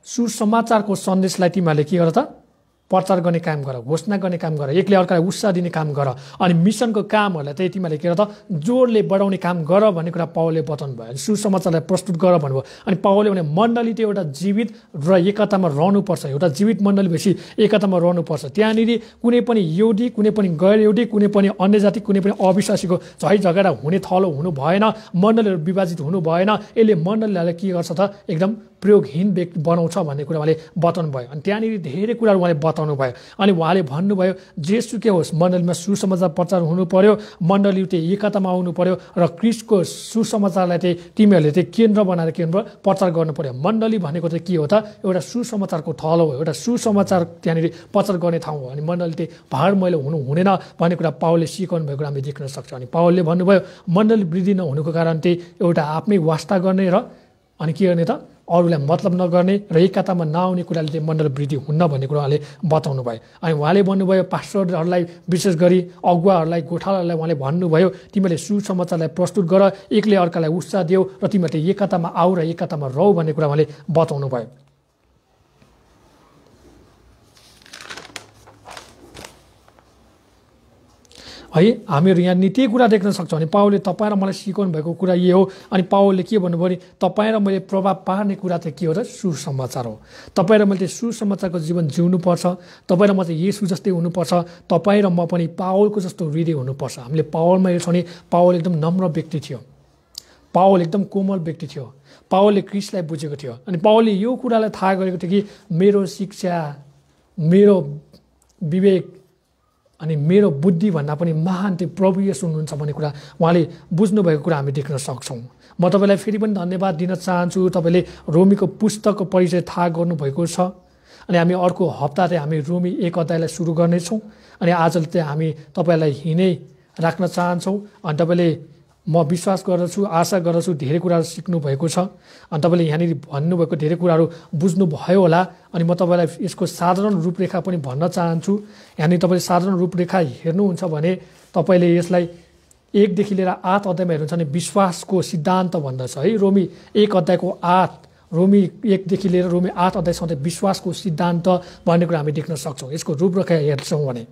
सुसमाचारको सन्देशलाई तिमीहरूले के गर त? प्रचार गर्ने काम गर, घोषणा गर्ने काम गर, एकले अर्कालाई उत्साह दिने काम गर। अनि मिसनको कामहरूलाई चाहिँ तिमीहरूले के गर त? जोडले बढाउने काम गर भन्ने कुरा पावलले बताउनु भयो। सुसमाचारलाई प्रस्तुत गर भन्नुभयो। अनि पावलले भने मण्डली त्यो एउटा जीवित र एकतामा रहनुपर्छ, एउटा जीवित मण्डली भएपछि एकतामा रहनुपर्छ। त्यहाँनिर कुनै पनि यहुदी, कुनै पनि गैर यहुदी, कुनै पनि अन्य जाति, कुनै पनि अविश्वासीको झै झगडा हुने थलो हुनु भएन, मण्डलीहरू विभाजित हुनु भएन। यसले मण्डलीलाई के गर्छ त? एकदम प्रयोगहीन व्यक्ति बनाउँछ भन्ने कुरा उहाँले बताउनु भयो। अनि त्यहाँनिर धेरै कुराहरू उहाँले बताउनु भयो। अनि उहाँले भन्नुभयो जेसुकै होस् मण्डलीमा सुसमाचार प्रचार हुनु पर्यो, मण्डली चाहिँ एकतामा आउनु पर्यो र क्रिस्टको सुसमाचारलाई चाहिँ तिमीहरूले चाहिँ केन्द्र बनाएर प्रचार गर्नु पर्यो। मण्डली भनेको चाहिँ के हो त? एउटा सुसमाचारको थलो हो, एउटा सुसमाचार त्यहाँनिर प्रचार गर्ने ठाउँ हो। अनि मण्डली चाहिँ भाड मैलो हुँदैन भन्ने कुरा पावलले सिकाउनु भएको हामीले देख्न सक्छौँ। अनि पावलले भन्नुभयो मण्डली वृद्धि नहुनुको कारण चाहिँ एउटा आफ्नै वास्ता गर्ने र अनि के गर्ने त अरूलाई मतलब नगर्ने र एकतामा नआउने कुराले चाहिँ मण्डल वृद्धि हुन्न भन्ने कुरा उहाँले बताउनु भयो। अनि उहाँले भन्नुभयो पास्टरहरूलाई विशेष गरी अगुवाहरूलाई गोठालाहरूलाई उहाँले भन्नुभयो तिमीले सुसमाचारलाई प्रस्तुत गर, एकले अर्कालाई उत्साह देऊ र तिमीहरूले एकतामा आऊ र एकतामा रहौ भन्ने कुरा उहाँले बताउनु भयो। है हामीहरू यहाँ निकै कुरा देख्न सक्छौँ। अनि पावलले तपाईँ र मलाई सिकाउनु भएको कुरा यो हो। अनि पावलले के भन्नुभयो भने तपाईँ र मैले प्रभाव पार्ने कुरा चाहिँ के हो र? सुसमाचार हो। तपाईँ र मैले सुसमाचारको जीवन जिउनुपर्छ। तपाईँ र म चाहिँ येशू जस्तै हुनुपर्छ। तपाईँ र म पनि पावलको जस्तो हृदय हुनुपर्छ। हामीले पावलमा हेर्छौँ भने पावल एकदम नम्र व्यक्ति थियो, पावल एकदम कोमल व्यक्ति थियो, पावलले क्रिस्टलाई बुझेको थियो। अनि पावलले यो कुरालाई थाहा गरेको थियो कि मेरो शिक्षा, मेरो विवेक अनि मेरो बुद्धि भन्दा पनि महान त्यो प्रभु येशू हुनुहुन्छ भन्ने कुरा उहाँले बुझ्नुभएको कुरा हामी देख्न सक्छौँ। म तपाईँलाई फेरि पनि धन्यवाद दिन चाहन्छु। तपाईँले रोमीको पुस्तकको परिचय थाहा गर्नुभएको छ। अनि हामी अर्को हप्ता चाहिँ हामी रोमी 1 अध्यायलाई सुरु गर्नेछौँ। अनि आज चाहिँ हामी तपाईँलाई हिँडै राख्न चाहन्छौँ। अनि तपाईँले म विश्वास गर्दछु, आशा गर्दछु धेरै कुराहरू सिक्नु भएको छ। अनि तपाईँले यहाँनिर भन्नुभएको धेरै कुराहरू बुझ्नुभयो होला। अनि म तपाईँलाई यसको साधारण रूपरेखा पनि भन्न चाहन्छु। यहाँनिर तपाईँले साधारण रूपरेखा हेर्नुहुन्छ भने तपाईँले यसलाई 1 देखि लिएर 8 अध्यायमा हेर्नुहुन्छ भने विश्वासको सिद्धान्त भन्दछ है। रोमी 1 अध्यायको 8, रोमी 1 देखि लिएर रोमी 8 अध्यायसम्म विश्वासको सिद्धान्त भन्ने कुरा हामी देख्न सक्छौँ। यसको रूपरेखा हेर्छौँ भने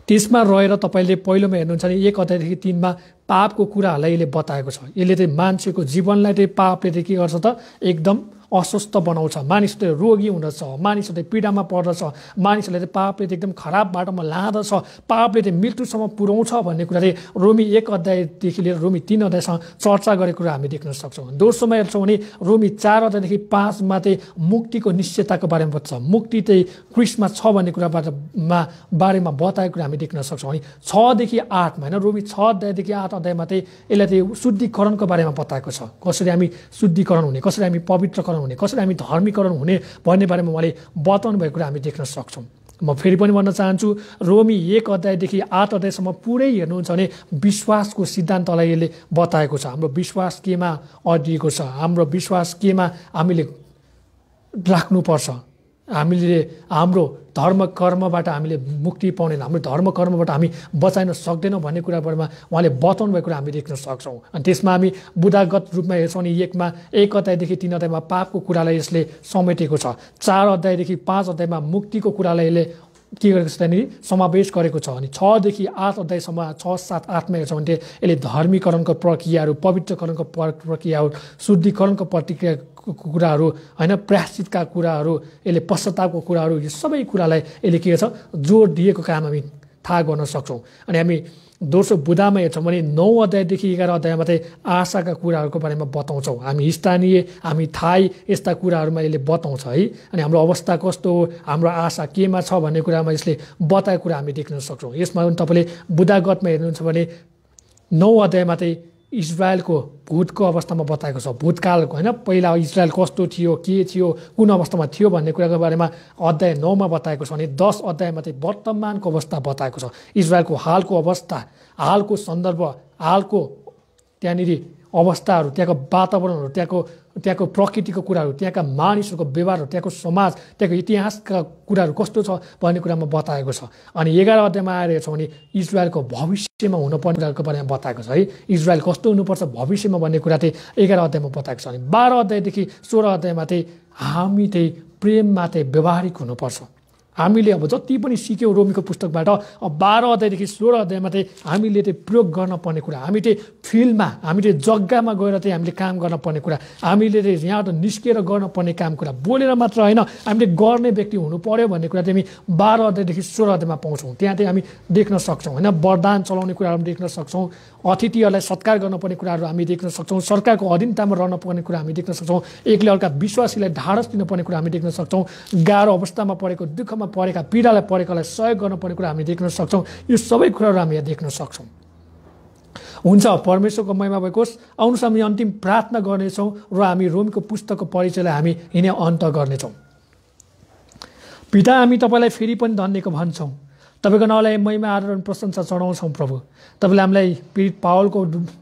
त्यसमा रहेर तपाईँले पहिलोमा हेर्नुहुन्छ भने 1 अध्यायदेखि 3मा पापको कुराहरूलाई यसले बताएको छ। यसले चाहिँ मान्छेको जीवनलाई चाहिँ पापले चाहिँ के गर्छ त एकदम अस्वस्थ बनाउँछ। मानिसहरूले रोगी हुँदछ, मानिसहरूले पीडामा पर्दछ, मानिसहरूले चाहिँ पापले चाहिँ एकदम खराब बाटोमा लाँदछ, पापले चाहिँ मृत्युसम्म पुर्याउँछ भन्ने कुरा चाहिँ रोमी 1 अध्यायदेखि लिएर रोमी 3 अध्यायसम्म चर्चा गरेको कुरा हामी देख्न सक्छौँ। दोस्रोमा हेर्छौँ भने रोमी 4 अध्यायदेखि 5मा चाहिँ मुक्तिको निश्चयताको बारेमा बताउँछ। मुक्ति चाहिँ क्रिस्टमा छ भन्ने बारेमा बताएको कुरा हामी देख्न सक्छौँ। अनि 6 देखि 8मा होइन रोमी 6 अध्यायदेखि 8 अध्यायमा चाहिँ यसलाई चाहिँ शुद्धिकरणको बारेमा बताएको छ। कसरी हामी शुद्धिकरण हुने, कसरी हामी पवित्रकरण हुने, कसरी हामी धर्मीकरण हुने भन्ने बारेमा उहाँले बताउनु भएको कुरा हामी देख्न सक्छौँ। म फेरि पनि भन्न चाहन्छु रोमी 1 अध्यायदेखि 8 अध्यायसम्म पुरै हेर्नुहुन्छ भने विश्वासको सिद्धान्तलाई यसले बताएको छ। हाम्रो विश्वास केमा अडिएको छ, हाम्रो विश्वास केमा हामीले राख्नुपर्छ, हामीले हाम्रो धर्म कर्मबाट हामीले मुक्ति पाउनेन, हाम्रो धर्म कर्मबाट हामी बचाइन सक्दैनौँ भन्ने कुराबारेमा उहाँले बताउनु भएको कुरा हामी देख्न सक्छौँ। अनि त्यसमा हामी बुदागत रूपमा हेर्छौँ भने 1 अध्यायदेखि 3 अध्यायमा पापको कुरालाई यसले समेटेको छ। 4 अध्यायदेखि 5 अध्यायमा मुक्तिको कुरालाई यसले के गरेको छ त्यहाँनिर समावेश गरेको छ। अनि 6 देखि 8 अध्यायसम्म 6, 7, 8मा हेर्छौँ भने यसले धर्मीकरणको प्रक्रियाहरू, पवित्रकरणको प्रक्रियाहरू, शुद्धिकरणको प्रतिक्रिया कुराहरू होइन, प्रायश्चितका कुराहरू, यसले पश्चातापको कुराहरू, यो सबै कुरालाई यसले के छ जोड दिएको काम हामी थाहा गर्न सक्छौँ। अनि हामी दोस्रो बुदामा हेर्छौँ भने 9 अध्यायदेखि 11 अध्यायमा चाहिँ आशाका कुराहरूको बारेमा बताउँछौँ। हामी स्थानीय, हामी थाई यस्ता कुराहरूमा यसले बताउँछ है। अनि हाम्रो अवस्था कस्तो हो, हाम्रो आशा केमा छ भन्ने कुरामा यसले बताएको कुरा हामी देख्न सक्छौँ। यसमा पनि तपाईँले बुदागतमा हेर्नुहुन्छ भने 9 अध्यायमा चाहिँ इजरायलको भूतको अवस्थामा बताएको छ। भूतकालको होइन, पहिला इजरायल कस्तो थियो, के थियो, कुन अवस्थामा थियो भन्ने कुराको बारेमा अध्याय 9मा बताएको छ भने 10 अध्यायमा चाहिँ वर्तमानको अवस्था बताएको छ। इजरायलको हालको अवस्था, हालको सन्दर्भ, हालको त्यहाँनिर अवस्थाहरू, त्यहाँको वातावरणहरू, त्यहाँको प्रकृतिको कुराहरू, त्यहाँका मानिसहरूको व्यवहारहरू, त्यहाँको समाज, त्यहाँको इतिहासका कुराहरू कस्तो छ भन्ने कुरामा बताएको छ। अनि 11 अध्यायमा आएर हेर्छौँ भने इजरायलको भविष्यमा हुनुपर्ने कुराको बारेमा बताएको छ है। इजरायल कस्तो हुनुपर्छ भविष्यमा भन्ने कुरा चाहिँ 11 अध्यायमा बताएको छ। अनि 12 अध्यायदेखि 16 अध्यायमा चाहिँ हामी चाहिँ प्रेममा चाहिँ व्यवहारिक हुनुपर्छ, हामीले अब जति पनि सिक्यौँ रोमीको पुस्तकबाट अब 12 अध्यायदेखि 16 अध्यायमा चाहिँ हामीले चाहिँ प्रयोग गर्न पर्ने कुरा, हामी चाहिँ फिल्डमा, हामी चाहिँ जग्गामा गएर चाहिँ हामीले काम गर्न पर्ने कुरा, हामीले चाहिँ यहाँबाट निस्किएर गर्न पर्ने काम कुरा, बोलेर मात्र होइन हामीले गर्ने व्यक्ति हुनु पर्यो भन्ने कुरा चाहिँ हामी 12 अध्यायदेखि 16 अध्यायमा पाउँछौँ। त्यहाँ चाहिँ हामी देख्न सक्छौँ होइन, वरदान चलाउने कुराहरू देख्न सक्छौँ, अतिथिहरूलाई सत्कार गर्नुपर्ने कुराहरू हामी देख्न सक्छौँ, सरकारको अधीनतामा रहनुपर्ने कुरा हामी देख्न सक्छौँ, एकले अर्का विश्वासीलाई ढाडस दिनुपर्ने कुरा हामी देख्न सक्छौँ, गाह्रो अवस्थामा परेको, दुःखमा परेका, पीडालाई परेकालाई सहयोग गर्नुपर्ने कुरा हामी देख्न सक्छौँ। यो सबै कुराहरू हामी यहाँ देख्न सक्छौँ। हुन्छ, परमेश्वरको महिमा भएको होस्। आउनुहोस् हामी अन्तिम प्रार्थना गर्नेछौँ र हामी रोमीको पुस्तकको परिचयलाई हामी यिनै अन्त गर्नेछौँ। पिता, हामी तपाईँलाई फेरि पनि धन्यको भन्छौँ, तपाईँको नाउँलाई महिमा आदर अनि प्रशंसा चढाउँछौँ। प्रभु, तपाईँले हामीलाई पीडित पावलको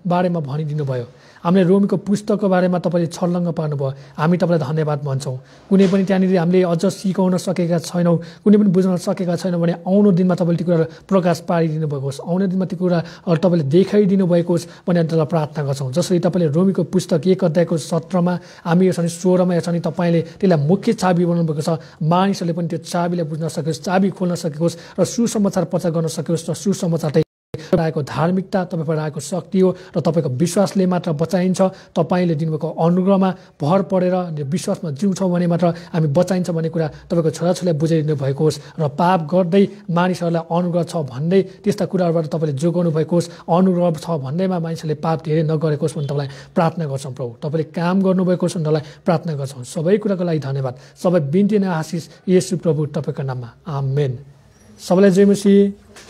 बारेमा भनिदिनु भयो, हामीले रोमीको पुस्तकको बारेमा तपाईँले छर्लङ्ग पार्नुभयो, हामी तपाईँलाई धन्यवाद भन्छौँ। कुनै पनि त्यहाँनिर हामीले अझ सिकाउन सकेका छैनौँ, कुनै पनि बुझ्न सकेका छैनौँ भने आउनु दिनमा तपाईँले ती कुरा प्रकाश पारिदिनु भएको होस्, आउने दिनमा ती कुरा तपाईँले देखाइदिनु भएको होस् भने तपाईँलाई प्रार्थना गर्छौँ। जसरी तपाईँले रोमीको पुस्तक 1 अध्यायको 17मा हामी हेर्छौँ, 16मा हेर्छौँ नि, तपाईँले त्यसलाई मुख्य चाबी बनाउनु भएको छ, मानिसहरूले पनि त्यो चाबीलाई बुझ्न सकोस्, चाबी खोल्न सकोस् र सुसमाचार प्रचार गर्न सकोस्। र सुसमाचार आएको धार्मिकता, तपाईँबाट आएको शक्ति हो र तपाईँको विश्वासले मात्र बचाइन्छ। तपाईँले दिनुभएको अनुग्रहमा भर परेर विश्वासमा जिउँछौँ भने मात्र हामी बचाइन्छ भन्ने कुरा तपाईँको छोराछोरीलाई बुझाइदिनु भएको होस् र पाप गर्दै मानिसहरूलाई अनुग्रह छ भन्दै त्यस्ता कुराहरूबाट तपाईँले जोगाउनु भएको होस्, अनुग्रह छ भन्दैमा मानिसहरूले पाप धेरै नगरेको होस् भने तपाईँलाई प्रार्थना गर्छौँ। प्रभु, तपाईँले काम गर्नुभएको होस् भने तपाईँलाई प्रार्थना गर्छौँ। सबै कुराको लागि धन्यवाद। सबै बिन्ती नै आशिष येशू प्रभु तपाईँको नाममा, आमेन। सबैलाई जय मसीह।